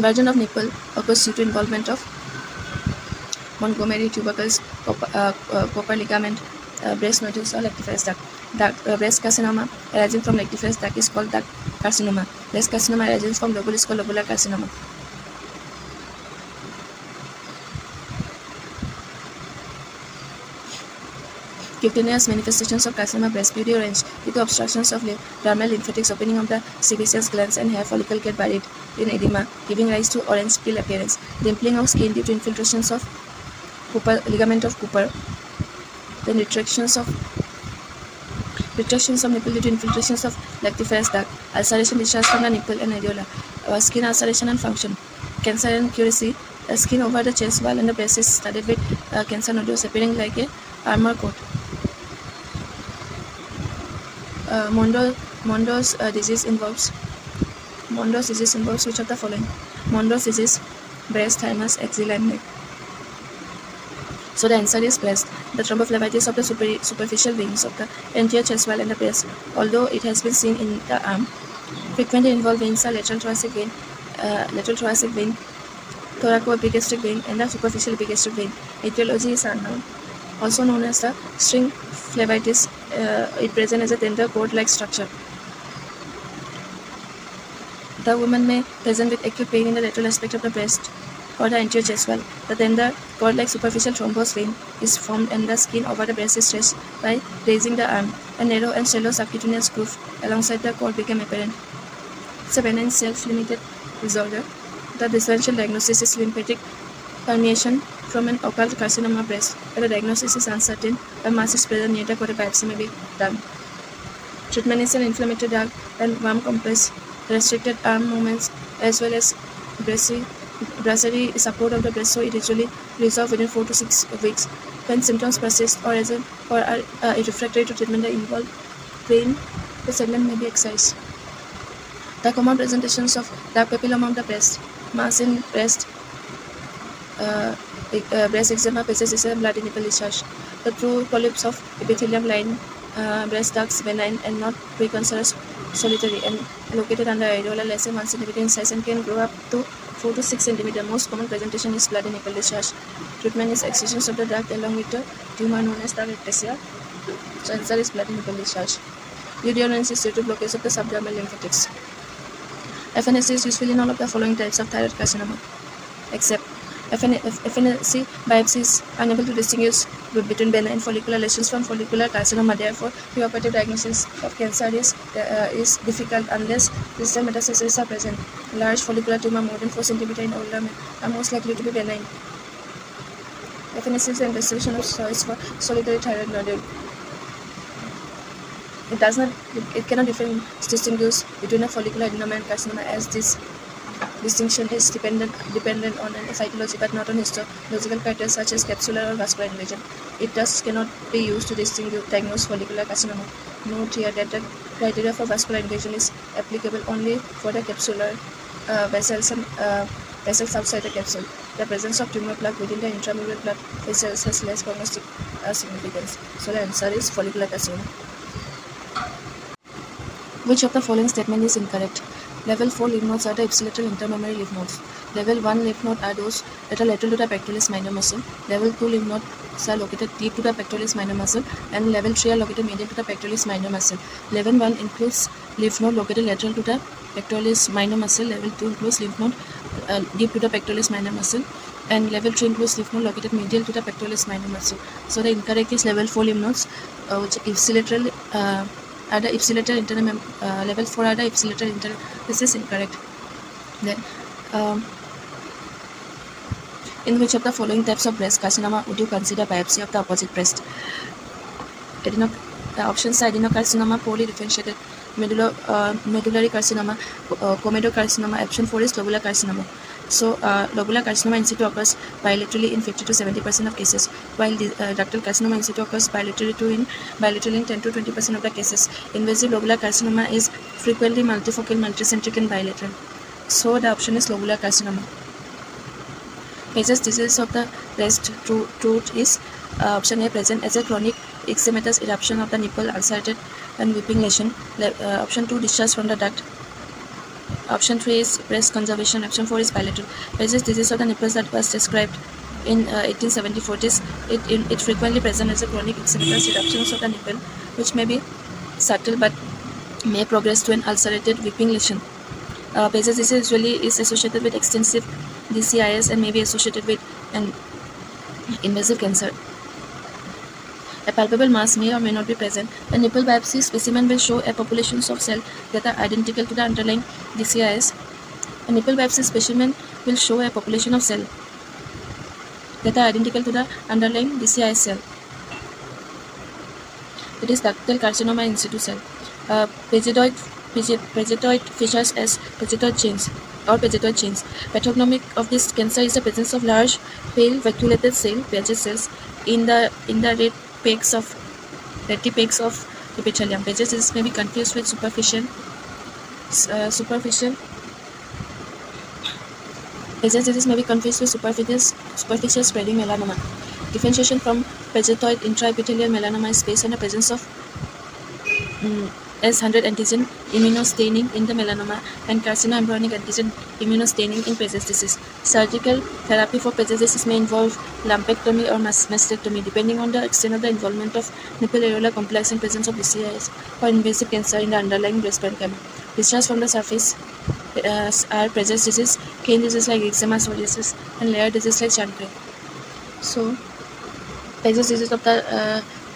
Inversion of nipple occurs due to involvement of Montgomery tubercles, copper ligament, breast nodules, or lactiferous duct. Breast carcinoma arising from lactiferous duct is called duct carcinoma. Breast carcinoma arising from lobule is called lobular carcinoma. Cutaneous manifestations of carcinoma breast beauty range due to obstructions of dermal lymphatics, opening of the sebaceous glands and hair follicle get buried in edema, giving rise to orange peel appearance. Dimpling of skin due to infiltrations of ligament of Cooper. Then retractions of nipple due to infiltrations of lactiferous duct. Ulceration discharge from the nipple and areola. Skin ulceration and function. Cancer and curacy. Skin over the chest wall and the breast is studded with cancer nodules appearing like a armor coat. Mondo's disease involves which of the following? Mondo's disease, breast, thymus, axilla, and neck. So the answer is breast. The thrombophlebitis of the superficial veins of the anterior chest wall and the breast, although it has been seen in the arm, frequently involve veins are lateral thoracic vein, thoracoepigastric vein, and the superficial epigastric vein. Etiology is unknown. Also known as the string phlebitis, it presents as a tender cord-like structure. The woman may present with acute pain in the lateral aspect of the breast or the anterior chest wall. The tender cord-like superficial thrombus vein is formed and the skin over the breast is stretched by raising the arm. A narrow and shallow subcutaneous groove alongside the cord became apparent. It's a benign self-limited disorder. The differential diagnosis is lymphatic permeation from an occult carcinoma breast, but the diagnosis is uncertain. A mass is present near the cord, a biopsy may be done. Treatment is an inflammatory drug and warm compress, restricted arm movements, as well as brachytherapy support of the breast, so it usually resolves within 4 to 6 weeks. When symptoms persist or are refractory to treatment that involve pain, the segment may be excised. The common presentations of dark papilloma of the breast, mass in breast, breast eczema, is a bloody nipple discharge. The true polyps of epithelium line breast ducts benign and not precancerous, solitary and located under areola less than 1 cm in size and can grow up to 4 to 6 cm. Most common presentation is bloody nipple discharge. Treatment is excisions of the duct along with the tumor known as the ectasia. So answer is bloody nipple discharge. Ureorensis is due to blockage of the subdermal lymphatics. FNAC is useful in all of the following types of thyroid carcinoma, except FNAC biopsy is unable to distinguish between benign follicular lesions from follicular carcinoma. Therefore, preoperative diagnosis of cancer is difficult unless distant metastases are present. Large follicular tumor more than 4 cm in older men are most likely to be benign. FNAC is the investigation of choice for solitary thyroid nodule. It cannot distinguish between a follicular adenoma and carcinoma, as this distinction is dependent on an cytology but not on histological criteria such as capsular or vascular invasion. It thus cannot be used to diagnose follicular carcinoma. Note here that the criteria for vascular invasion is applicable only for the capsular vessels and vessels outside the capsule. The presence of tumor plaque within the intramural blood vessels has less prognostic significance. So the answer is follicular carcinoma. Which of the following statement is incorrect? Level 4 lymph nodes are the ipsilateral intermammary lymph nodes. Level 1 lymph nodes are those that are lateral to the pectoralis minor muscle. Level 2 lymph nodes are located deep to the pectoralis minor muscle, and level 3 are located medial to the pectoralis minor muscle. Level 1 includes lymph node located lateral to the pectoralis minor muscle. Level 2 includes lymph node deep to the pectoralis minor muscle, and level 3 includes lymph node located medial to the pectoralis minor muscle. So the incorrect is level 4 lymph nodes, which ipsilateral are the ipsilateral internal level 4 are the ipsilateral internal. This is incorrect. Then in which of the following types of breast carcinoma would you consider biopsy of the opposite breast? The options are adenocarcinoma, poorly differentiated, medullary carcinoma, comedocarcinoma. Option 4 is lobular carcinoma. So lobular carcinoma in situ occurs bilaterally in 50 to 70% of cases, while ductal carcinoma in situ occurs bilaterally in 10 to 20% of the cases. Invasive lobular carcinoma is frequently multifocal, multicentric, and bilateral. So the option is lobular carcinoma. Major disease of the breast root is option A, present as a chronic eczematous eruption of the nipple, ulcerated and weeping lesion. Option 2, discharge from the duct. Option 3 is breast conservation. Option 4 is bilateral. Various disease of the nipples that was described in 1874. It frequently present as a chronic eczematous eruptions of the nipple, which may be subtle but may progress to an ulcerated weeping lesion. Behçet's disease usually is associated with extensive DCIS and may be associated with an invasive cancer. A palpable mass may or may not be present. A nipple biopsy specimen will show a population of cells that are identical to the underlying DCIS. A nipple biopsy specimen will show a population of cells that are identical to the underlying DCIS cell. It is ductal carcinoma in situ cell. Behçetoid features as behçetoid chains or behçetoid chains. Pathognomic of this cancer is the presence of large, pale, vacuolated cell (Behçet cells) in the red peaks of epithelium. Behçet disease may be confused with superficial spreading melanoma. Differentiation from behçetoid intraepithelial melanoma is based on the presence of S100 antigen immunostaining in the melanoma and carcinoembryonic antigen immunostaining in Behçet's disease. Surgical therapy for Behçet's disease may involve lumpectomy or mastectomy, depending on the extent of the involvement of nipple areolar complex and presence of DCIS or invasive cancer in the underlying breast parenchyma. Discharge from the surface are Behçet's disease, cane disease like eczema, psoriasis, and layered disease like chancre. So, Behçet's disease of the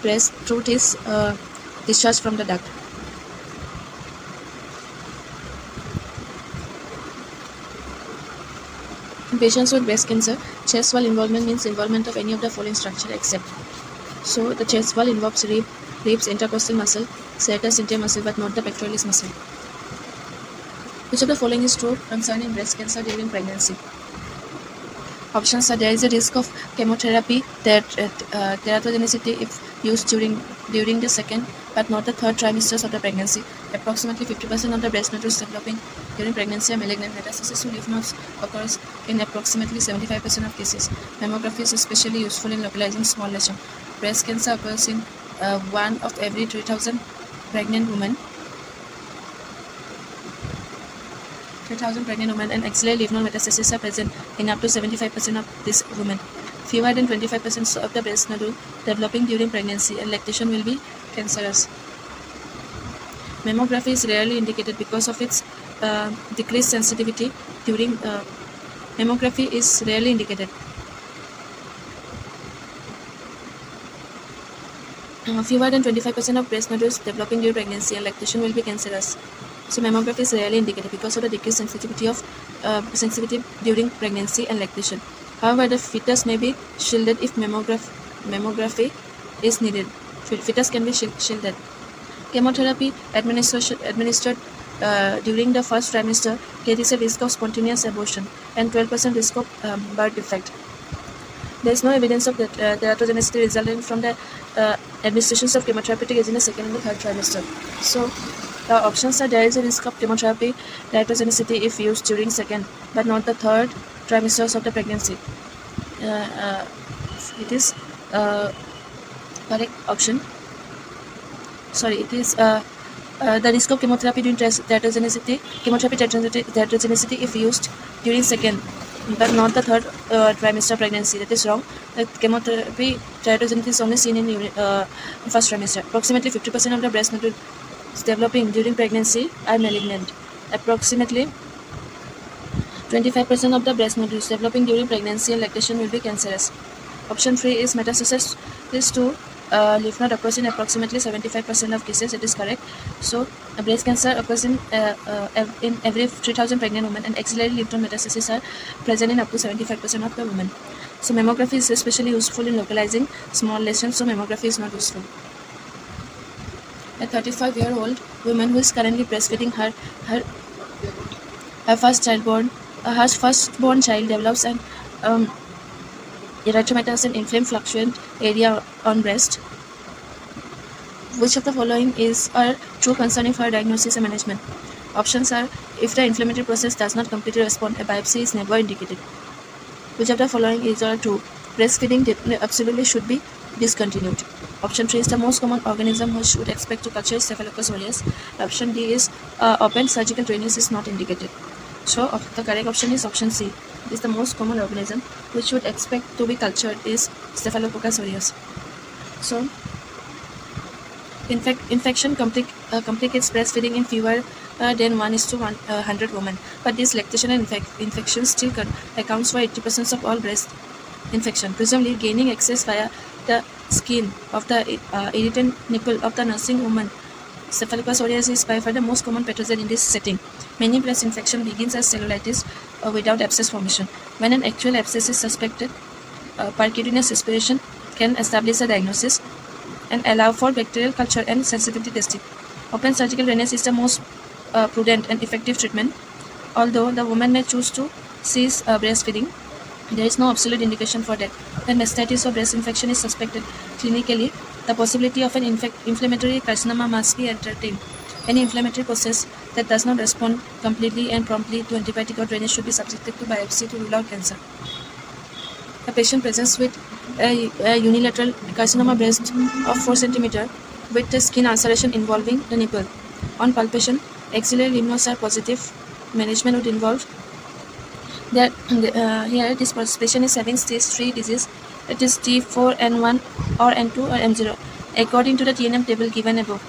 breast root is discharge from the duct. In patients with breast cancer, chest wall involvement means involvement of any of the following structure except. So, the chest wall involves ribs, intercostal muscle, serratus inter muscle, but not the pectoralis muscle. Which of the following is true concerning breast cancer during pregnancy? Options are: there is a risk of chemotherapy, teratogenicity if used during the second but not the third trimesters of the pregnancy. Approximately 50% of the breast nodules developing during pregnancy are malignant. Metastasis to lymph nodes occurs in approximately 75% of cases. Mammography is especially useful in localizing small lesions. Breast cancer occurs in 1 of every 3,000 pregnant women. And axillary lymph node metastases are present in up to 75% of these women. Fewer than 25% of the breast nodule developing during pregnancy and lactation will be cancerous. Mammography is rarely indicated because of its decreased sensitivity during mammography is rarely indicated. Fewer than 25% of breast nodules developing during pregnancy and lactation will be cancerous. So mammography is rarely indicated because of the decreased sensitivity during pregnancy and lactation. However, the fetus may be shielded if mammography is needed. Fetus can be shielded. Chemotherapy administered during the first trimester carries a risk of spontaneous abortion and 12% risk of birth defect. There is no evidence of teratogenicity resulting from the administrations of chemotherapeutic agent in the second and the third trimester. So, the options are: there is a risk of chemotherapy teratogenicity if used during second but not the third trimesters of the pregnancy. It is correct option. Sorry, it is the risk of chemotherapy during teratogenicity if used during second but not the third trimester pregnancy. That is wrong. The chemotherapy teratogenicity is only seen in first trimester. Approximately 50% of the breast nodules developing during pregnancy are malignant. Approximately 25% of the breast nodules developing during pregnancy and lactation will be cancerous. Option 3 is metastasis to lymph node occurs in approximately 75% of cases. It is correct. So, breast cancer occurs in every 3,000 pregnant women, and axillary lymph node metastases are present in up to 75% of the women. So, mammography is especially useful in localizing small lesions. So, mammography is not useful. A 35-year-old woman who is currently breastfeeding her firstborn child develops an erythematous and inflamed fluctuant area on breast. Which of the following is true concerning for diagnosis and management? Options are: if the inflammatory process does not completely respond, a biopsy is never indicated. Which of the following is true? Breastfeeding absolutely should be discontinued. Option 3 is the most common organism which would expect to culture Staphylococcus aureus. Option D is open surgical drainage is not indicated. So the correct option is option C. It is the most common organism which would expect to be cultured is Staphylococcus aureus. So infection complicates breastfeeding in fewer than 1:100 women, but this lactation and infection still accounts for 80% of all breast infection, presumably gaining access via the skin of the irritant nipple of the nursing woman. Staphylococcus aureus is by far the most common pathogen in this setting. Many breast infection begins as cellulitis without abscess formation. When an actual abscess is suspected, percutaneous aspiration can establish a diagnosis and allow for bacterial culture and sensitivity testing. Open surgical drainage is the most prudent and effective treatment. Although the woman may choose to cease breastfeeding, there is no absolute indication for that. When mastitis or breast infection is suspected clinically, the possibility of an inflammatory carcinoma must be entertained. Any inflammatory process that does not respond completely and promptly to antibiotic or drainage should be subjected to biopsy to rule out cancer. A patient presents with a unilateral carcinoma breast of 4 cm with a skin ulceration involving the nipple. On palpation, axillary lymph nodes are positive. Management would involve here this patient is having stage 3 disease, it is T4N1 or N2 or M0 according to the TNM table given above.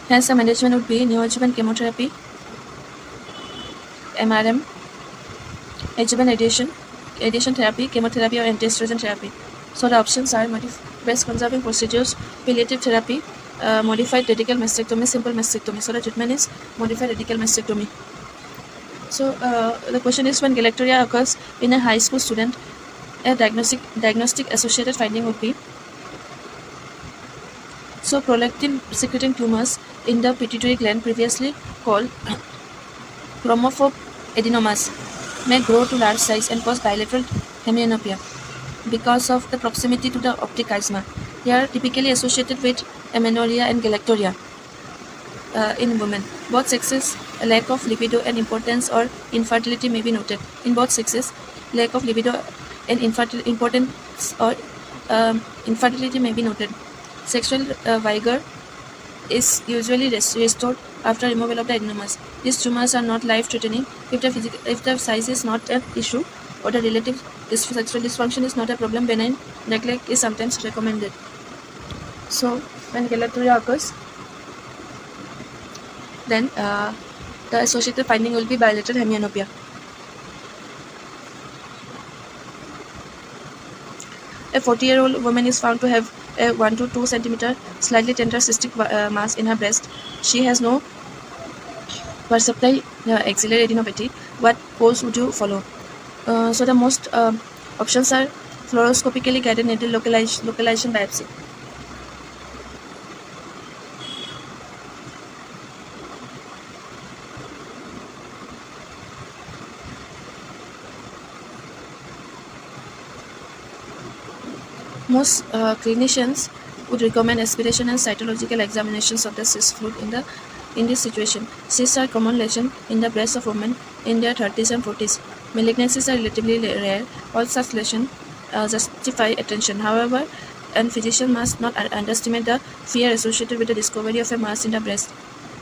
Hence the management would be neoadjuvant chemotherapy, MRM, adjuvant radiation therapy, chemotherapy or anti-estrogen therapy. So the options are breast conserving procedures, palliative therapy, modified radical mastectomy, simple mastectomy. So the treatment is modified radical mastectomy. So the question is, when galactorrhea occurs in a high school student, a diagnostic associated finding would be prolactin secreting tumors in the pituitary gland, previously called chromophobe adenomas, may grow to large size and cause bilateral hemianopia because of the proximity to the optic chiasma. They are typically associated with amenorrhea and galactorrhea in women. Both sexes, a lack of libido and impotence or infertility may be noted. In both sexes, lack of libido and impotence or infertility may be noted. Sexual vigor is usually restored after removal of the adenomas. These tumors are not life-threatening if the size is not an issue or the relative sexual dysfunction is not a problem. Benign neglect is sometimes recommended. So when galactorrhea occurs, then the associated finding will be bilateral hemianopia. A 40-year-old woman is found to have a 1 to 2 cm slightly tender cystic mass in her breast. She has no perceptible axillary adenopathy. What course would you follow? So the most options are fluoroscopically guided needle localization biopsy. Most clinicians would recommend aspiration and cytological examinations of the cyst fluid in this situation. Cysts are common lesion in the breast of women in their 30s and 40s. Malignancies are relatively rare. All such lesions justify attention. However, a physician must not underestimate the fear associated with the discovery of a mass in the breast,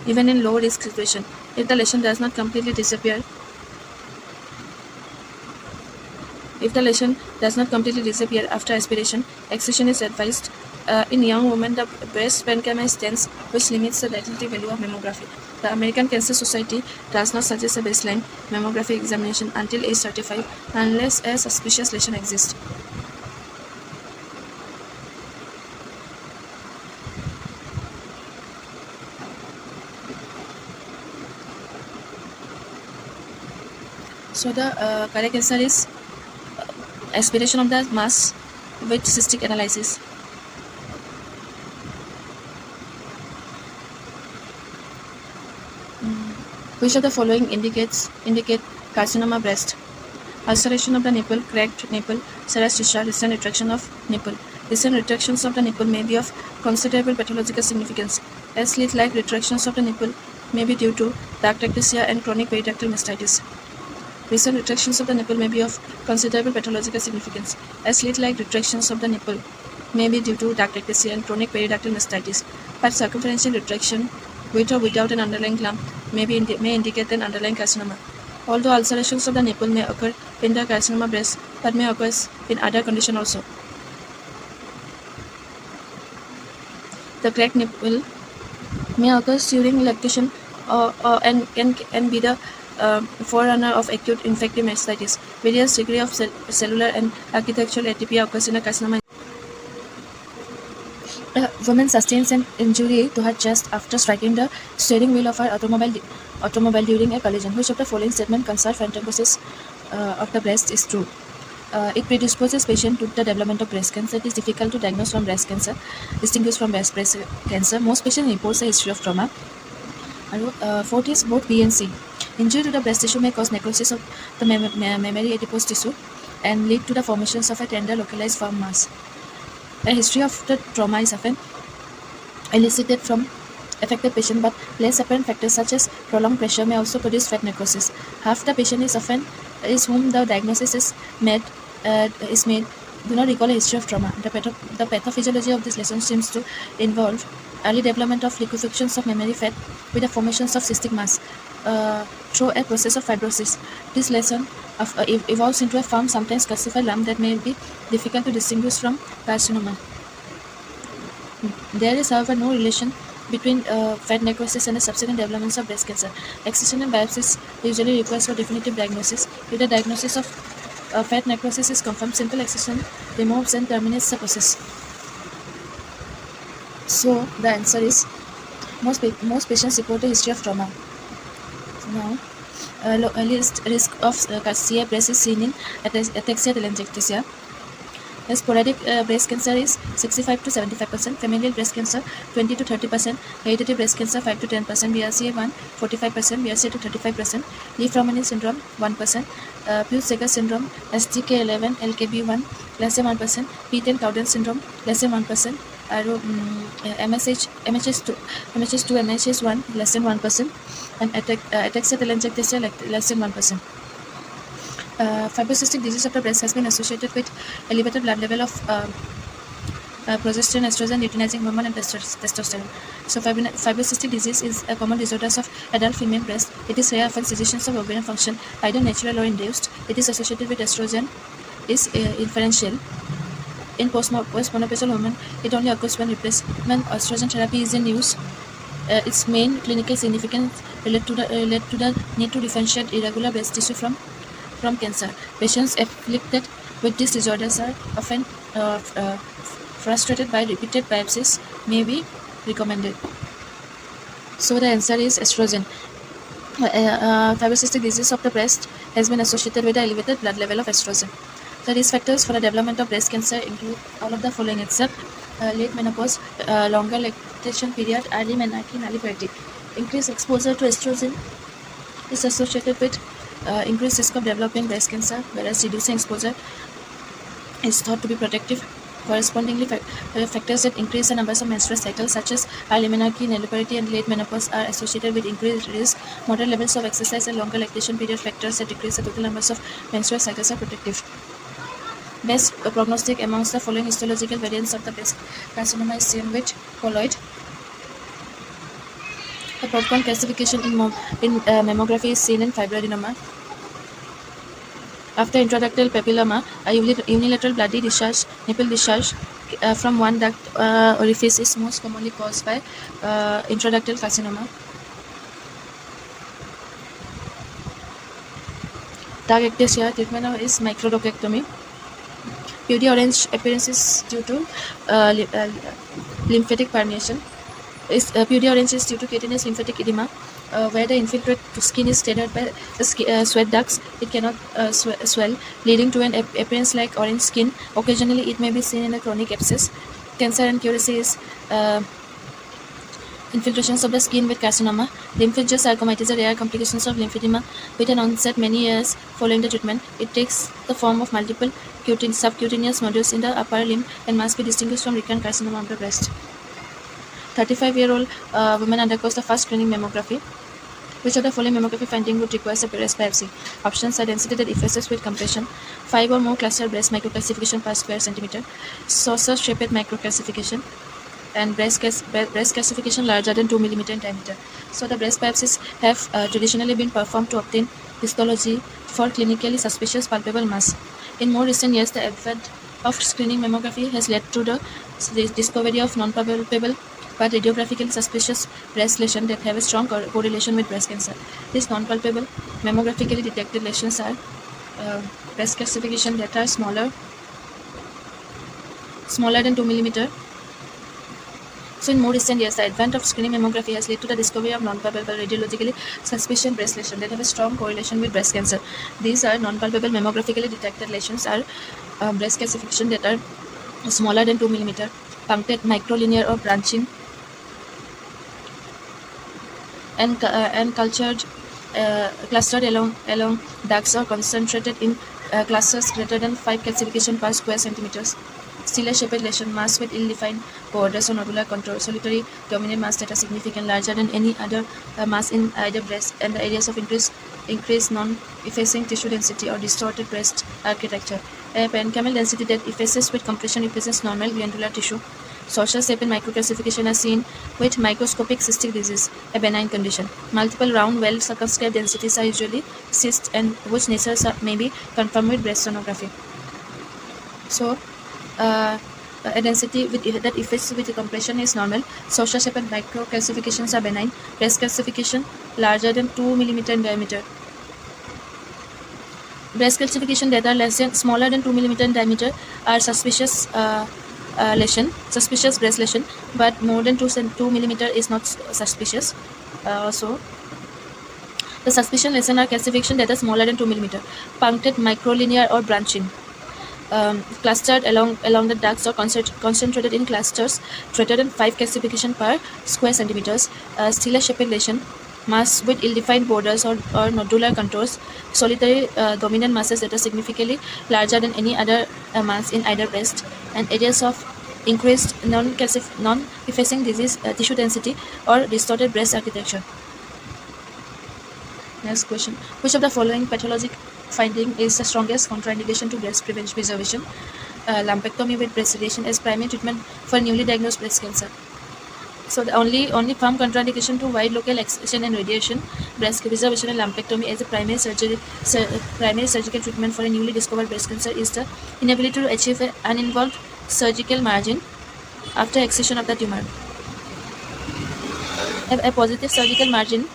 even in low-risk situation. If the lesion does not completely disappear, after aspiration, excision is advised. In young women, the breast parenchyma is dense, which limits the latency value of mammography. The American Cancer Society does not suggest a baseline mammography examination until age 35 unless a suspicious lesion exists. So the correct answer is aspiration of the mass with cystic analysis. Which of the following indicate carcinoma breast? Ulceration of the nipple, cracked nipple, serous tissue, recent retraction of nipple. Recent retractions of the nipple may be of considerable pathological significance, as slit-like retractions of the nipple may be due to ductectasia and chronic peridactyl mastitis. Recent retractions of the nipple may be of considerable pathological significance, as slit-like retractions of the nipple may be due to ductectasia and chronic peridactyl mastitis, but circumferential retraction, with or without an underlying lump, may indicate an underlying carcinoma. Although ulcerations of the nipple may occur in the carcinoma breast, but may occur in other conditions also. The cracked nipple may occur during lactation and can be the forerunner of acute infective mastitis. Various degree of cellular and architectural atopia occurs in a carcinoma. A woman sustains an injury to her chest after striking the steering wheel of her automobile during a collision. Which of the following statement concerns fibrosis of the breast is true? It predisposes patient to the development of breast cancer. It is difficult to diagnose from breast cancer, distinguish from breast cancer. Most patients report a history of trauma. Fourth is both B and C. Injury to the breast tissue may cause necrosis of the mammary adipose tissue and lead to the formations of a tender localized firm mass. A history of the trauma is often elicited from affected patient, but less apparent factors such as prolonged pressure may also produce fat necrosis. Half the patient is whom the diagnosis is made do not recall a history of trauma. The pathophysiology of this lesson seems to involve early development of liquefactions of mammary fat with the formations of cystic mass through a process of fibrosis. This lesson evolves into a firm, sometimes calcified lump that may be difficult to distinguish from carcinoma. There is, however, no relation between fat necrosis and the subsequent developments of breast cancer. Excision and biopsies usually requires for definitive diagnosis. If the diagnosis of fat necrosis is confirmed, simple excision removes and terminates the process. So the answer is most patients report a history of trauma. Now, risk of CA breast is seen in ataxia telangiectasia. Sporadic breast cancer is 65 to 75%, familial breast cancer 20 to 30%, hereditary breast cancer 5 to 10%, BRCA1 45%, BRCA2 35%, Lee-Fromenin syndrome 1%, Peutz-Jeghers syndrome, STK11, LKB1 less than 1%, P10 Cowden syndrome less than 1%, MHS2, NHS1 less than 1%, and ataxia telangiectasia less than 1%. Fibrocystic disease of the breast has been associated with elevated blood level of progesterone, estrogen, luteinizing hormone, and testosterone. So fibrocystic disease is a common disorder of adult female breast. It is rare, affects decisions of ovarian function, either natural or induced. It is associated with estrogen, is inferential. In postmenopausal women, it only occurs when replacement estrogen therapy is in use. Its main clinical significance led to the need to differentiate irregular breast tissue from cancer. Patients afflicted with these disorders are often frustrated by repeated biopsies may be recommended. So the answer is estrogen. Fibrocystic disease of the breast has been associated with the elevated blood level of estrogen. The risk factors for the development of breast cancer include all of the following except late menopause, longer lactation period, early menarche, nulliparity. Increased exposure to estrogen is associated with increased risk of developing breast cancer, whereas reducing exposure is thought to be protective. Correspondingly, factors that increase the numbers of menstrual cycles, such as early menarche, nulliparity, and late menopause, are associated with increased risk. Moderate levels of exercise and longer lactation period factors that decrease the total numbers of menstrual cycles are protective. Best prognostic amongst the following histological variants of the breast carcinoma is seen with colloid. The popcorn classification in mammography is seen in fibroadenoma. After intraductal papilloma, a unilateral bloody discharge, nipple discharge from one duct orifice is most commonly caused by intraductal carcinoma. Dark ectasia treatment is microdocectomy. Purity orange appearance is due to lymphatic permeation. Purity orange is due to cutaneous lymphatic edema, where the infiltrate skin is tethered by sweat ducts. It cannot swell, leading to an appearance like orange skin. Occasionally, it may be seen in a chronic abscess. Cancer and curacy is infiltrations of the skin with carcinoma. Lymphangiosarcoma is a rare complication of lymphedema with an onset many years following the treatment. It takes the form of multiple subcutaneous nodules in the upper limb and must be distinguished from recurrent carcinoma of the breast. 35-year-old woman undergoes the first screening mammography. Which of the following mammography finding would require a breast biopsy? Options are density that effaces with compression, 5 or more cluster breast microclassification per square centimeter, saucer-shaped microclassification, and breast classification larger than 2 mm in diameter. So the breast biopsies have traditionally been performed to obtain histology for clinically suspicious palpable mass. In more recent years, the advent of screening mammography has led to the discovery of non-palpable but radiographically suspicious breast lesions that have a strong correlation with breast cancer. These non-palpable mammographically detected lesions are breast calcification that are smaller than 2 mm. So in more recent years, the advent of screening mammography has led to the discovery of non-palpable radiologically suspicious breast lesions that have a strong correlation with breast cancer. These are non-palpable mammographically detected lesions are breast calcification that are smaller than 2 mm, punctate, microlinear or branching, and cultured clustered along ducts or concentrated in clusters greater than 5 calcification per square centimeters. Stellar-shaped lesion mass with ill-defined borders or nodular contour, solitary dominant mass that are significantly larger than any other mass in either breast, and the areas of increased non-effacing tissue density or distorted breast architecture. A parenchymal density that effaces with compression represents normal glandular tissue. Social shape and microcalcification are seen with microscopic cystic disease, a benign condition. Multiple round, well-circumscribed densities are usually cysts, and which natures may be confirmed with breast sonography. So, a density that effects with compression is normal. Social shape and microcalcifications are benign. Breast calcification larger than 2 mm in diameter. Breast calcification that are smaller than 2 mm in diameter are suspicious suspicious breast lesion, but more than 2 mm is not suspicious. So the suspicion lesion are calcification that are smaller than 2 mm, punctate, microlinear or branching, clustered along the ducts or concentrated in clusters greater than 5 calcification per square centimeters. Stellar-shaped lesion mass with ill-defined borders or nodular contours, solitary dominant masses that are significantly larger than any other mass in either breast, and areas of increased non-effacing disease tissue density or distorted breast architecture. Next question. Which of the following pathologic finding is the strongest contraindication to breast preservation? Lumpectomy with breast radiation as primary treatment for newly diagnosed breast cancer. So the only firm contraindication to wide local excision and radiation, breast preservation and lumpectomy as a primary surgical treatment for a newly discovered breast cancer is the inability to achieve an uninvolved surgical margin after excision of the tumor. A positive surgical margin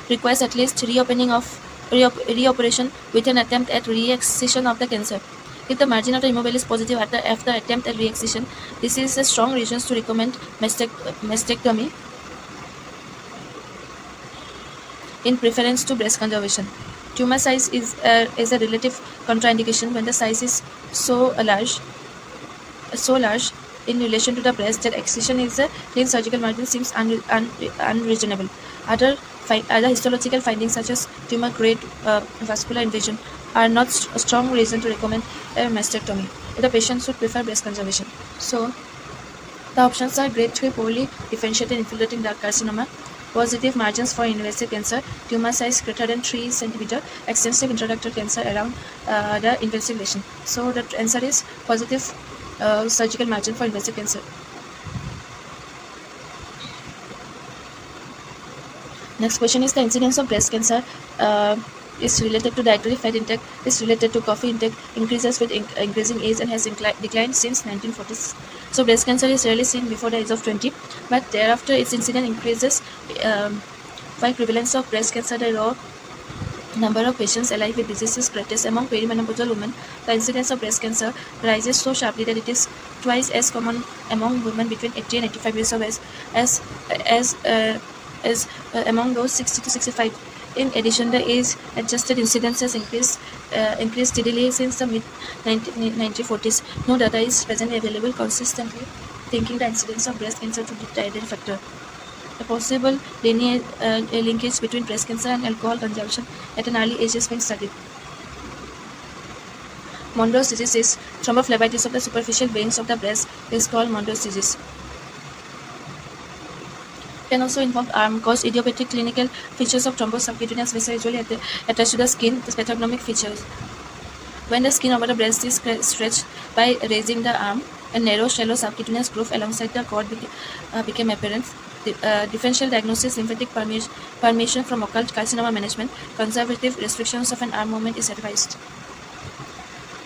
requires at least reoperation with an attempt at re-excision of the cancer. If the margin of the removal is positive after attempt at re-excision, this is a strong reason to recommend mastectomy in preference to breast conservation. Tumor size is a relative contraindication when the size is so large in relation to the breast that excision is a clean surgical margin seems unreasonable. Other histological findings such as tumor grade, vascular invasion are not a strong reason to recommend a mastectomy. The patient should prefer breast conservation. So, the options are grade 3 poorly differentiated infiltrating duct carcinoma, positive margins for invasive cancer, tumor size greater than 3 cm, extensive intraductal cancer around the invasive lesion. So, the answer is positive surgical margin for invasive cancer. Next question is the incidence of breast cancer is related to dietary fat intake, is related to coffee intake, increases with increasing age and has declined since 1940s. So breast cancer is rarely seen before the age of 20, but thereafter its incidence increases. While prevalence of breast cancer, the raw number of patients alive with disease is greatest among perimenopausal women. The incidence of breast cancer rises so sharply that it is twice as common among women between 80 and 85 years of age as among those 60 to 65. In addition, the age-adjusted incidence has increased steadily since the mid-1940s. No data is presently available consistently linking the incidence of breast cancer to the dietary factor. A possible linkage between breast cancer and alcohol consumption at an early age has been studied. Monroe's disease is thrombophlebitis of the superficial veins of the breast is called Monroe's disease. Can also involve arm, cause idiopathic clinical features of thrombosubcutaneous vessel usually attached to the skin, the pathognomic features. When the skin over the breast is stretched by raising the arm, a narrow, shallow subcutaneous groove alongside the cord became apparent. differential diagnosis, lymphatic permeation from occult carcinoma management, conservative restrictions of an arm movement is advised.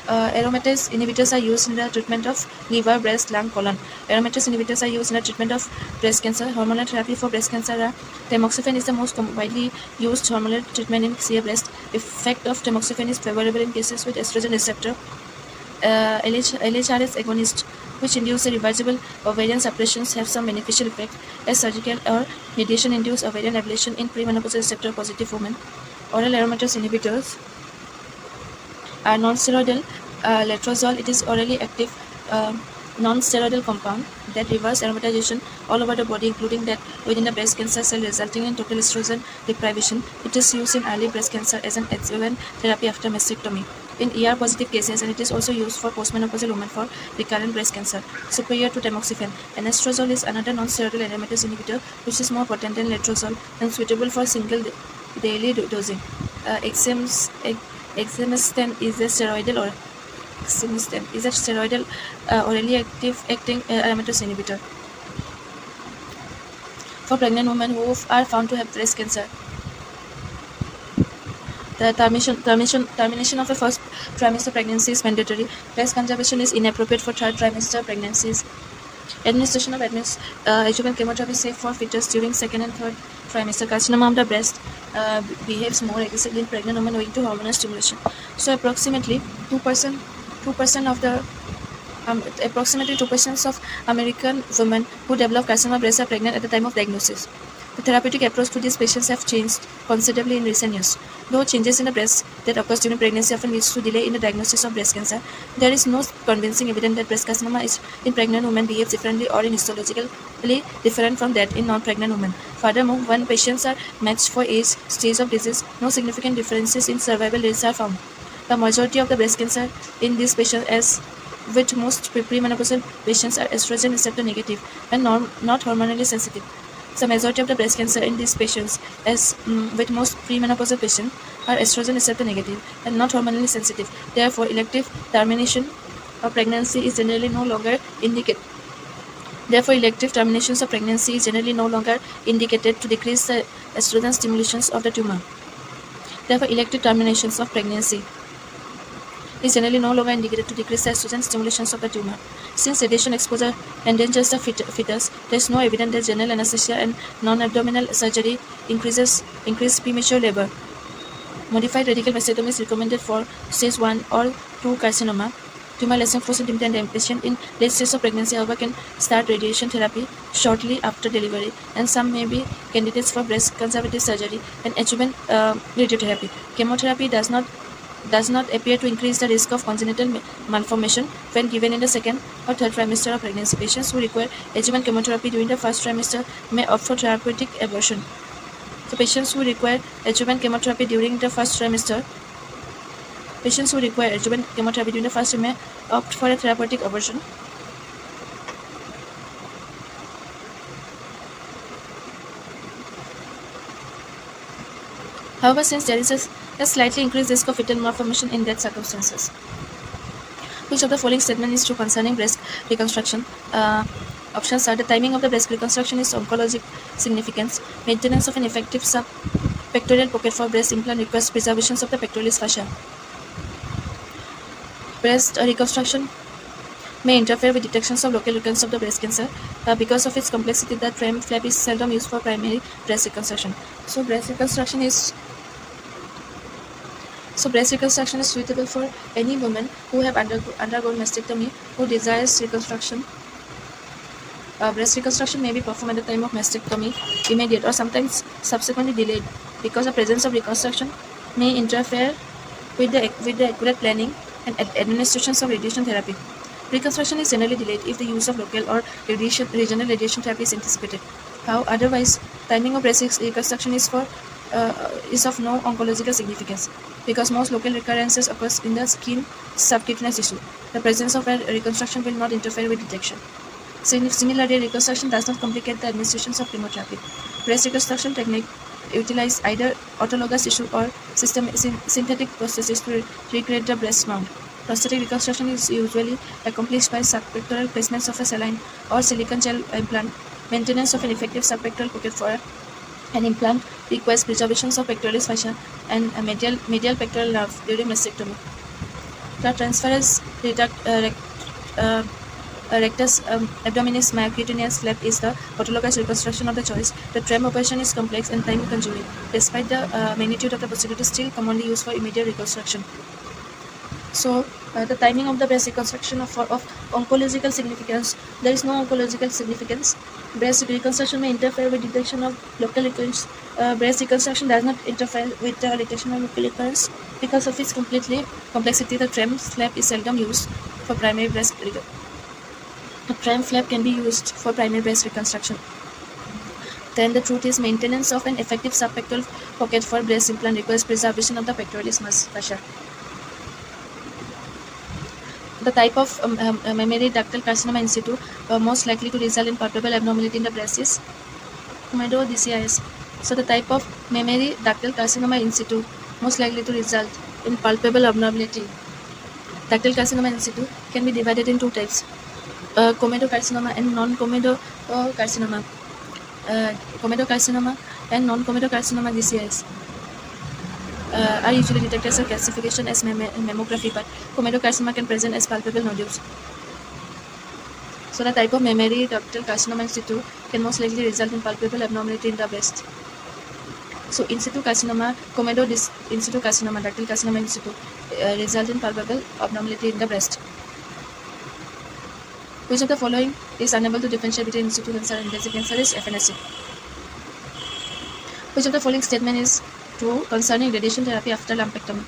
Aromatase inhibitors are used in the treatment of liver, breast, lung, colon. Aromatase inhibitors are used in the treatment of breast cancer. Hormonal therapy for breast cancer. Tamoxifen is the most widely used hormonal treatment in clear breast. Effect of tamoxifen is favorable in cases with estrogen receptor LHRS agonist, which induce a reversible ovarian suppressions, have some beneficial effect as surgical or radiation-induced ovarian ablation in premenopausal receptor-positive women. Oral aromatase inhibitors are non-steroidal. Letrozole, it is orally active non-steroidal compound that reverse aromatization all over the body, including that within the breast cancer cell, resulting in total estrogen deprivation. It is used in early breast cancer as an adjuvant therapy after mastectomy in ER-positive cases, and it is also used for postmenopausal women for recurrent breast cancer, superior to tamoxifen. Anastrozole is another non-steroidal aromatase inhibitor, which is more potent than letrozole and suitable for single daily dosing. Exemestane is a steroidal orally acting aromatase inhibitor for pregnant women who are found to have breast cancer. The termination of the first trimester pregnancy is mandatory. Breast conservation is inappropriate for third trimester pregnancies. Administration of adjuvant chemotherapy is safe for fetus during second and third trimester. Carcinoma of the breast behaves more aggressively in pregnant women owing to hormonal stimulation. So approximately 2% of American women who develop carcinoma breast are pregnant at the time of diagnosis. The therapeutic approach to these patients have changed considerably in recent years. Though changes in the breast that occurs during pregnancy often leads to delay in the diagnosis of breast cancer, there is no convincing evidence that breast carcinoma in pregnant women behaves differently or is histologically different from that in non-pregnant women. Furthermore, when patients are matched for age, stage of disease, no significant differences in survival rates are found. The majority of the breast cancer in these patients, as with most premenopausal patients, are estrogen receptor negative and not hormonally sensitive. The majority of the breast cancer in these patients, as with most premenopausal patients, are estrogen receptor negative and not hormonally sensitive. Therefore, elective termination of pregnancy is generally no longer indicated. elective terminations of pregnancy is generally no longer indicated to decrease the estrogen stimulations of the tumor. Therefore, elective terminations of pregnancy is generally no longer indicated to decrease the estrogen stimulations of the tumor. Since radiation exposure endangers the fetus, there is no evidence that general anesthesia and non-abdominal surgery increase premature labor. Modified radical mastectomy is recommended for stage 1 or 2 carcinoma. Tumor less than 4 cm and patient in late stage of pregnancy, however, can start radiation therapy shortly after delivery, and some may be candidates for breast conservative surgery and adjuvant radiotherapy. Chemotherapy does not appear to increase the risk of congenital malformation when given in the second or third trimester of pregnancy. Patients who require adjuvant chemotherapy during the first trimester may opt for therapeutic abortion. So patients who require adjuvant chemotherapy during the first trimester may opt for a therapeutic abortion. However, since there is a slightly increased risk of fetal malformation in that circumstances. Which of the following statement is true concerning breast reconstruction? Options are: the timing of the breast reconstruction is oncologic significance. Maintenance of an effective subpectoral pocket for breast implant requires preservation of the pectoralis fascia. Breast reconstruction may interfere with detections of local recurrence of the breast cancer. Because of its complexity, the tram flap is seldom used for primary breast reconstruction. So breast reconstruction is suitable for any woman who have undergone mastectomy who desires reconstruction. Breast reconstruction may be performed at the time of mastectomy, immediate or sometimes subsequently delayed, because the presence of reconstruction may interfere with the accurate planning and administrations of radiation therapy. Reconstruction is generally delayed if the use of local or regional radiation therapy is anticipated. Otherwise, timing of breast reconstruction is of no oncological significance, because most local recurrences occurs in the skin subcutaneous tissue. The presence of a reconstruction will not interfere with detection. Similarly, reconstruction does not complicate the administrations of chemotherapy. Breast reconstruction technique utilize either autologous tissue or synthetic processes to recreate the breast mound. Prostatic reconstruction is usually accomplished by subpectoral placements of a saline or silicone gel implant Maintenance of an effective subpectoral pocket for an implant requires preservation of pectoralis fascia and a medial pectoral nerve during mastectomy. The transverse rectus abdominis myocutaneous flap is the autologous reconstruction of the choice. The TREM operation is complex and time-consuming. Despite the magnitude of the procedure, it is still commonly used for immediate reconstruction. So, the timing of the breast reconstruction of oncological significance. There is no oncological significance. Breast reconstruction may interfere with detection of local recurrence. Breast reconstruction does not interfere with the detection of local recurrence because of its complexity. The TREM flap is seldom used for primary breast reconstruction. A TREM flap can be used for primary breast reconstruction. Then the truth is, maintenance of an effective subpectoral pocket for breast implant requires preservation of the pectoralis fascia. The type of mammary ductal carcinoma in situ most likely to result in palpable abnormality in the breast is Comedo DCIS. So the type of mammary ductal carcinoma in situ most likely to result in palpable abnormality. Ductal carcinoma in situ can be divided in two types: comedo carcinoma and non-comedo carcinoma. Comedo carcinoma and non-comedo carcinoma DCIS are usually detected as a calcification as mammography, but comedo carcinoma can present as palpable nodules. So the type of mammary ductal carcinoma in situ can most likely result in palpable abnormality in the breast. So in situ carcinoma, comedo in situ carcinoma, ductal carcinoma in situ result in palpable abnormality in the breast. Which of the following is unable to differentiate between in situ cancer and invasive cancer is FNSC. Which of the following statement is true concerning radiation therapy after lumpectomy?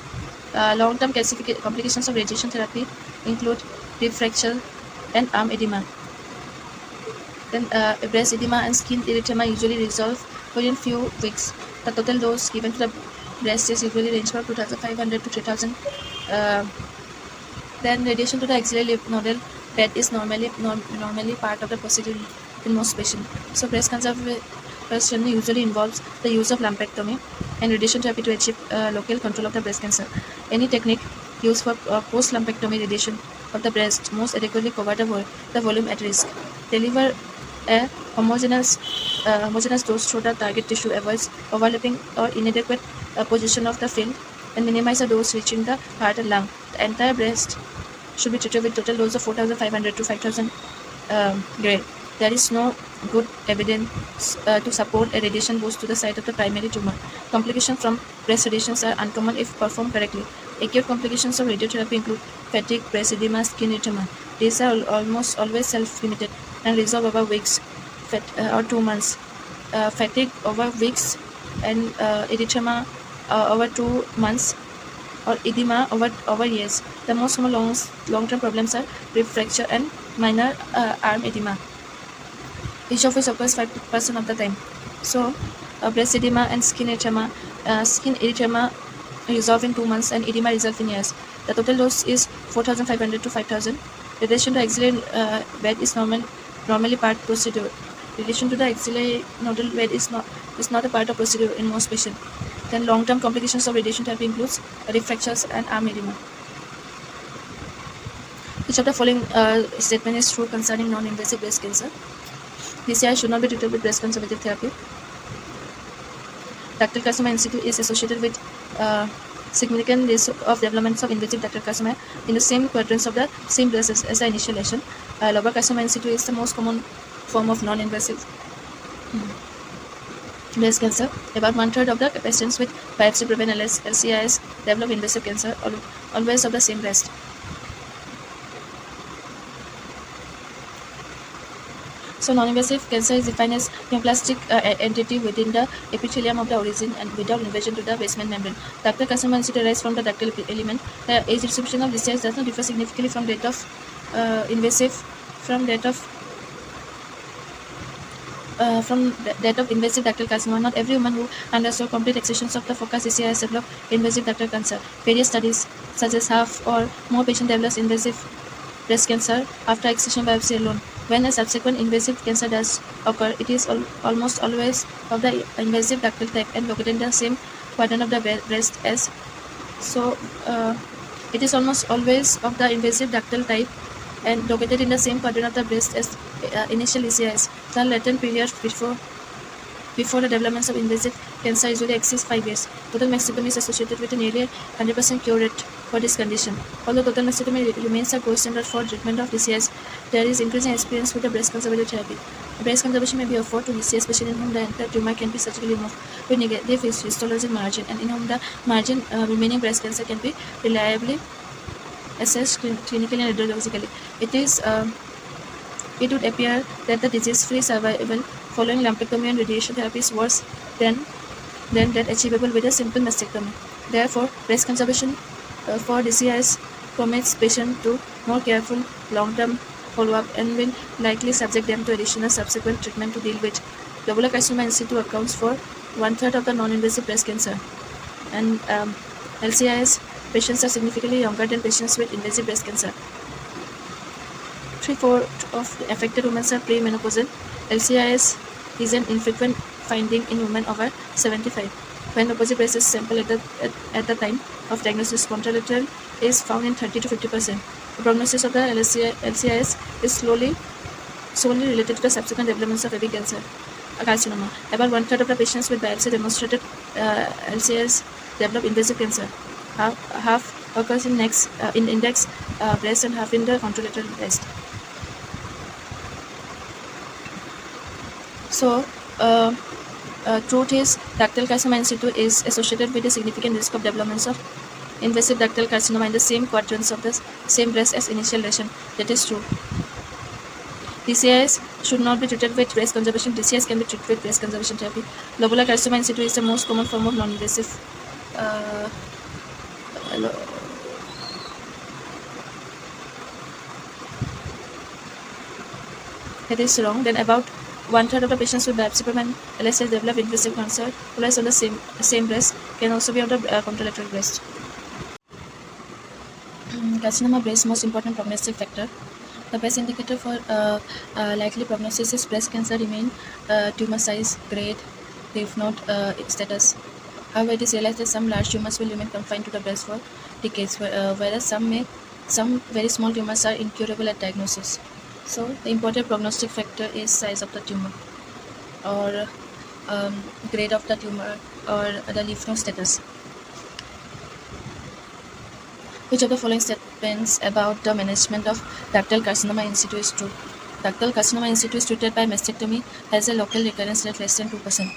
Long-term complications of radiation therapy include rib fracture and arm edema. Then breast edema and skin erythema usually resolve within few weeks. The total dose given to the breast is usually range from 2,500 to 3,000. Then radiation to the axillary lymph nodal bed is normally part of the procedure in most patients. So breast cancer usually involves the use of lumpectomy and radiation therapy to achieve local control of the breast cancer. Any technique used for post-lumpectomy radiation of the breast most adequately cover the volume at risk. Deliver a homogeneous dose through the target tissue, avoids overlapping or inadequate position of the field, and minimize the dose reaching the heart and lung. The entire breast should be treated with total dose of 4,500 to 5,000 gray. There is no good evidence to support a radiation boost to the site of the primary tumor. Complications from breast radiations are uncommon if performed correctly. Acute complications of radiotherapy include fatigue, breast edema, skin erythema. These are almost always self-limited and resolve over weeks or 2 months. Fatigue over weeks and erythema over 2 months, or edema over years. The most common long-term problems are rib fracture and minor arm edema, each of which occurs 5% of the time. So, breast edema and skin erythema resolve in 2 months and edema resolve in years. The total dose is 4,500 to 5,000. Radiation to axillary bed is normally part procedure. Radiation to the axillary nodal bed is not a part of procedure in most patients. Then long-term complications of radiation therapy includes rib fractures and arm edema. Which of the following statement is true concerning non-invasive breast cancer? DCI should not be treated with breast conservative therapy. Ductal carcinoma in situ is associated with significant risk of development of invasive ductal carcinoma in the same quadrants of the same breast as the initial lesion. Lobar carcinoma in situ is the most common form of non-invasive breast cancer. About 1/3 of the patients with biopsy-proven LCIS develop invasive cancer, always of the same breast. So non-invasive cancer is defined as neoplastic entity within the epithelium of the origin and without invasion to the basement membrane. Ductal carcinoma in situ arises from the ductal element. The age distribution of DCIS does not differ significantly from that of invasive ductal carcinoma. Not every woman who undergoes complete excisions of the focus DCIS develop invasive ductal cancer. Various studies suggest half or more patients develop invasive breast cancer after excision biopsy alone. When a subsequent invasive cancer does occur, it is almost always of the invasive ductal type and located in the same quadrant of the breast as. So, it is almost always of the invasive ductal type and located in the same quadrant of the breast as initial DCIS, the latent period before the development of invasive cancer usually exceeds 5 years. Total mastectomy is associated with a nearly 100% cure rate for this condition. Although total mastectomy remains a gold standard for treatment of DCIS, there is increasing experience with the breast conservative therapy. Breast conservation may be offered to DCIS patients in whom the entire tumor can be surgically removed with negative histologic margin, and in whom the margin remaining breast cancer can be reliably assessed clinically and radiologically. It would appear that the disease-free survival following lumpectomy and radiation therapy is worse than that achievable with a simple mastectomy. Therefore, breast conservation for DCIS commits patients to more careful long-term follow-up and will likely subject them to additional subsequent treatment to deal with. Lobular carcinoma in situ accounts for 1/3 of the non-invasive breast cancer, and LCIS patients are significantly younger than patients with invasive breast cancer. 3/4 of the affected women are premenopausal. LCIS is an infrequent finding in women over 75. When opposite breast is sampled at the time of diagnosis, contralateral is found in 30 to 50%. The prognosis of the LCIS is solely related to the subsequent developments of baby cancer, carcinoma. About 1/3 of the patients with biopsy demonstrated LCIS develop invasive cancer. Half occurs in index breast and half in the contralateral breast. So, truth is, ductal carcinoma in situ is associated with a significant risk of developments of invasive ductal carcinoma in the same quadrants of the same breast as initial lesion. That is true. DCIS should not be treated with breast conservation. DCIS can be treated with breast conservation therapy. Lobular carcinoma in situ is the most common form of non-invasive. That is wrong. Then about 1/3 of the patients with biopsy-proven LSS develop invasive cancer, whereas on the same breast can also be on the contralateral breast. Carcinoma breast, most important prognostic factor. The best indicator for likely prognosis is breast cancer remain tumor size, grade, lymph node status. However, it is realized that some large tumors will remain confined to the breast for decades, whereas some very small tumors are incurable at diagnosis. So, the important prognostic factor is size of the tumor, or grade of the tumor, or the lymph node status. Which of the following statements about the management of ductal carcinoma in situ is true? Ductal carcinoma in situ is treated by mastectomy, has a local recurrence rate less than 2%.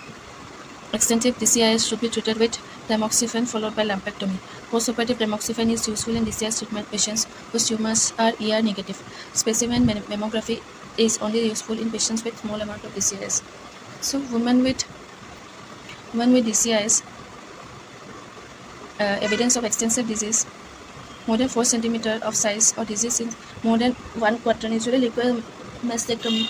Extensive DCIS should be treated with tamoxifen followed by lumpectomy. Postoperative tamoxifen is useful in DCIS treatment patients whose tumors are ER negative. Specimen mammography is only useful in patients with small amount of DCIS. So, women with DCIS, evidence of extensive disease, more than 4 cm of size or disease in more than 1 quadrant usually require mastectomy.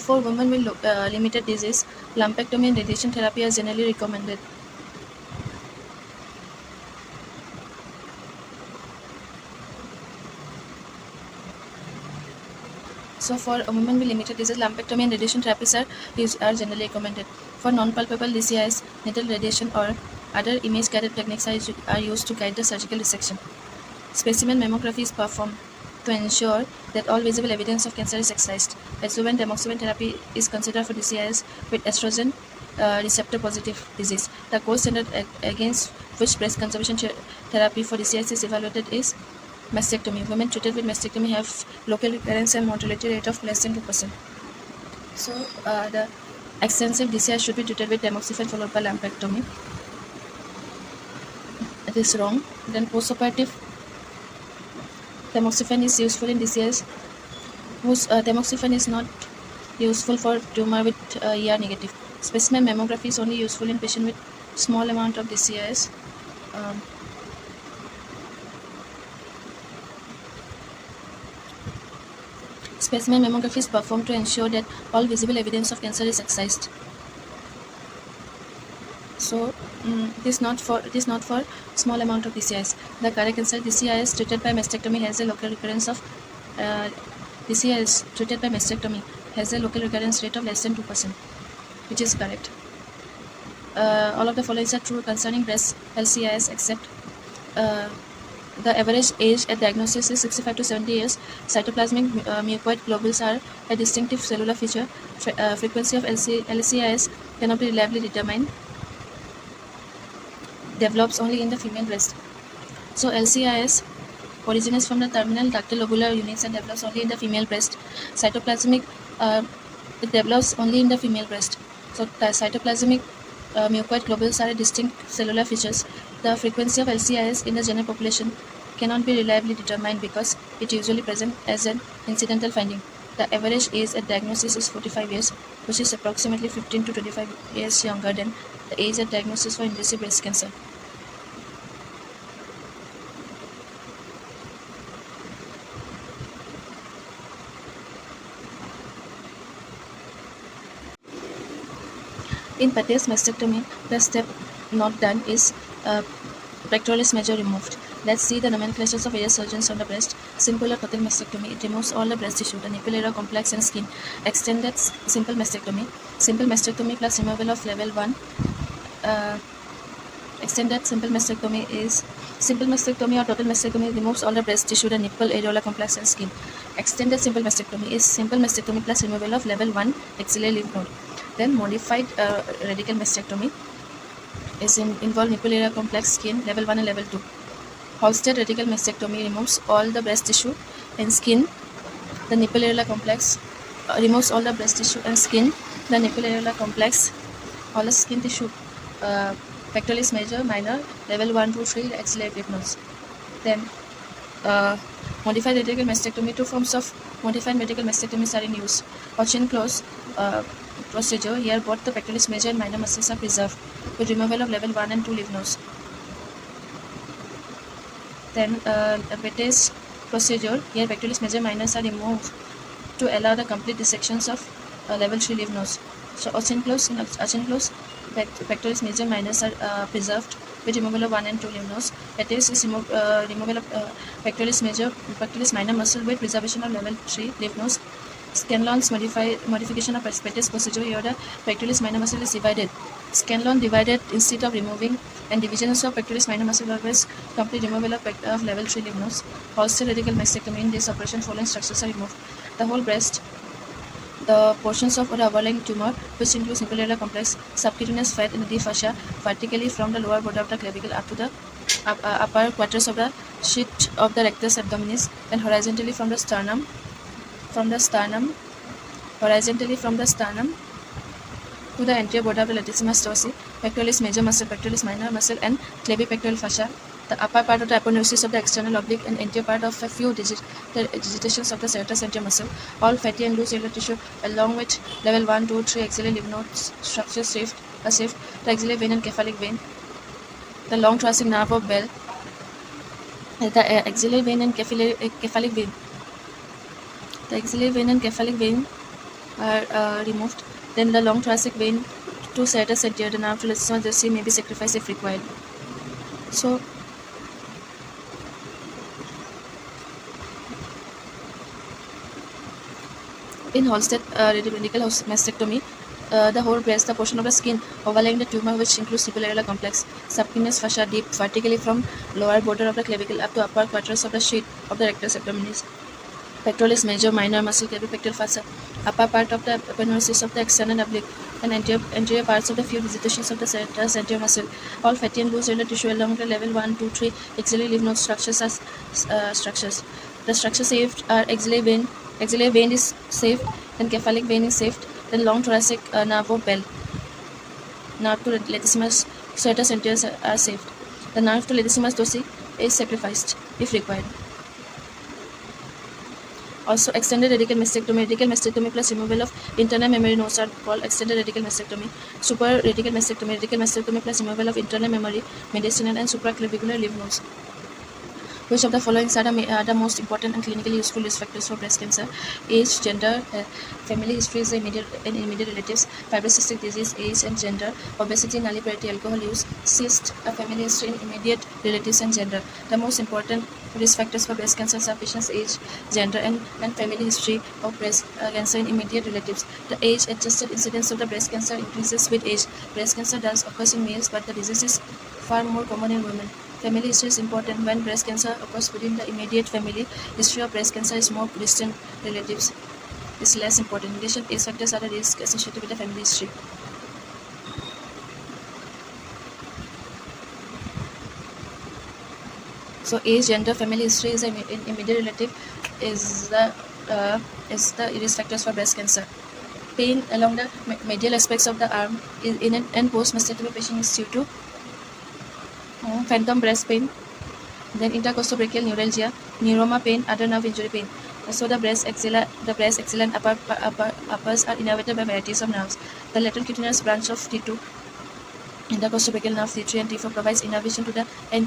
For women with limited disease, lumpectomy and radiation therapy are generally recommended. So, for a woman with limited disease, lumpectomy and radiation therapies are generally recommended. For non-palpable DCIS, needle radiation or other image-guided techniques are used to guide the surgical resection. Specimen mammography is performed to ensure that all visible evidence of cancer is excised. Adjuvant tamoxifen therapy is considered for DCIS with estrogen receptor positive disease. The gold standard against which breast conservation therapy for DCIS is evaluated is mastectomy. Women treated with mastectomy have local recurrence and mortality rate of less than 2%. So, the extensive DCIS should be treated with tamoxifen followed by lumpectomy. It is wrong. Then postoperative tamoxifen is useful in DCIS whose tamoxifen is not useful for tumor with ER negative. Specimen mammography is only useful in patient with small amount of DCIS. Specimen mammography is performed to ensure that all visible evidence of cancer is excised. So, it is not for small amount of DCIS. The correct answer: DCIS treated by mastectomy has a local recurrence of DCIS treated by mastectomy has a local recurrence rate of less than 2%, which is correct. All of the following are true concerning breast LCIS except The average age at diagnosis is 65 to 70 years. Cytoplasmic mucoid globules are a distinctive cellular feature. Frequency of LCIS cannot be reliably determined. Develops only in the female breast. So LCIS originates from the terminal ductal lobular units and develops only in the female breast. Cytoplasmic it develops only in the female breast. So the cytoplasmic mucoid globules are distinct cellular features. The frequency of LCIS in the general population cannot be reliably determined because it usually present as an incidental finding. The average age at diagnosis is 45 years, which is approximately 15 to 25 years younger than the age at diagnosis for invasive breast cancer. In Pate's mastectomy, the step not done is pectoralis major removed. Let's see the nomenclatures of various surgeons on the breast. Simple or total mastectomy, it removes all the breast tissue, the nipple area, complex and skin. Extended simple mastectomy. Simple mastectomy plus removal of level 1. Extended simple mastectomy is simple mastectomy or total mastectomy removes all the breast tissue, the nipple, areola, complex and skin. Extended simple mastectomy is simple mastectomy plus removal of level 1 axillary lymph node. Then modified radical mastectomy is involve nipple area, complex, skin, level 1 and level 2. Halsted radical mastectomy removes all the breast tissue and skin, the nipple area complex, removes all the breast tissue and skin, the nipple area complex, all the skin tissue, pectoralis major, minor, level 1, 2, 3, axillary lymph nodes. Then modified radical mastectomy, two forms of modified radical mastectomies are in use. Cochin close procedure, here both the pectoralis major and minor muscles are preserved with removal of level 1 and 2 lymph nodes. Then Pate's procedure, here pectoralis major minors are removed to allow the complete dissections of level 3 lymph nodes. So Cochin close, pectoralis major minors are preserved with removal of 1 and 2 lymph nodes. Pate's is removal of pectoralis minor muscle with preservation of level 3 lymph nodes. Scanlon's modification of Pate's procedure, here the pectoralis minor muscle is divided. Scanlon divided instead of removing, and divisions of pectoralis minor muscle always complete removal of level 3 lymph nodes. Halsted radical mastectomy, in this operation following structures are removed: the whole breast, the portions of the overlying tumor, which includes nipple area complex, subcutaneous fat and the fascia, vertically from the lower border of the clavicle up to the upper quarters of the sheath of the rectus abdominis, and horizontally from the sternum, to the anterior border of the latissimus dorsi, pectoralis major muscle, pectoralis minor muscle, and clavipectoral fascia. The upper part of the aponeurosis of the external oblique and anterior part of a few digitations of the serratus anterior muscle, all fatty and loose cellular tissue, along with level 1, 2, 3 axillary lymph nodes structures shift, the axillary vein and cephalic vein, the long thoracic nerve of Bell, the axillary vein and cephalic vein. The axillary vein and cephalic vein are removed. Then the long thoracic vein to serratus anterior, the nerve to latissimus dorsi may be sacrificed if required. So in Halsted radical mastectomy, the whole breast, the portion of the skin overlying the tumor, which includes nipple area complex, subcutaneous fascia deep vertically from lower border of the clavicle up to upper quarters of the sheath of the rectus abdominis, pectoralis major, minor muscle, clavipectoral fascia, upper part of the aponeurosis of the external oblique, and anterior parts of the few digitations of the serratus anterior muscle, all fatty and loose cellular tissue along the level 1, 2, 3 axillary lymph node structures as structures. The structures saved are axillary vein is saved, then cephalic vein is saved, then long thoracic nerve of Bell, nerve to latissimus serratus anterior are saved. The nerve to latissimus dorsi is sacrificed if required. Also, extended radical mastectomy plus removal of internal memory nodes are called extended radical mastectomy. Super radical mastectomy plus removal of internal memory, mediastinal and supraclavicular lymph nodes. Which of the following are the most important and clinically useful risk factors for breast cancer? Age, gender, family history is immediate relatives, fibrocystic disease, age and gender, obesity, nulliparity, alcohol use, cyst, a family history in immediate relatives and gender. The most important risk factors for breast cancer are patient's age, gender, and family history of breast cancer in immediate relatives. The age-adjusted incidence of the breast cancer increases with age. Breast cancer does occur in males, but the disease is far more common in women. Family history is important. When breast cancer occurs within the immediate family, history of breast cancer is more distant relatives is less important. In addition, age factors are the risk associated with the family history. So age, gender, family history is an immediate relative is the risk factors for breast cancer. Pain along the medial aspects of the arm in an and post-mastectomy patient is due to phantom breast pain, then intercostobrachial neuralgia, neuroma pain, other nerve injury pain. So the breast axilla and uppers are innervated by varieties of nerves. The lateral cutaneous branch of T2, intercostobrachial nerve T3 and T4 provides innervation to the anterior